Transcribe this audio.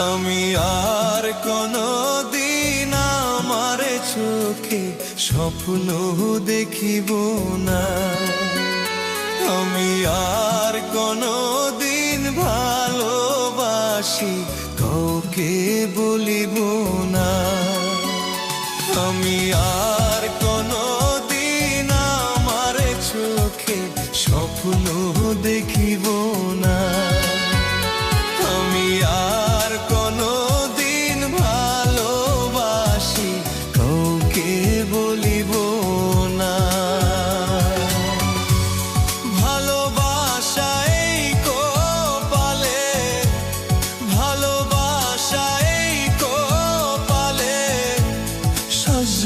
আমি আর কোনো দিন আমার চোখে স্বপ্ন দেখিব না। আমি আর কোনো দিন ভালোবাসি কাউকে বলিব না। আমি আর কোনো দিন আমার চোখে স্বপ্ন দেখিব না। আমি আর কোনো দিন ভালোবাসি কাউকে বলিব না। ভালোবাসা এই কপালে, ভালোবাসা এই কপালে সহ্য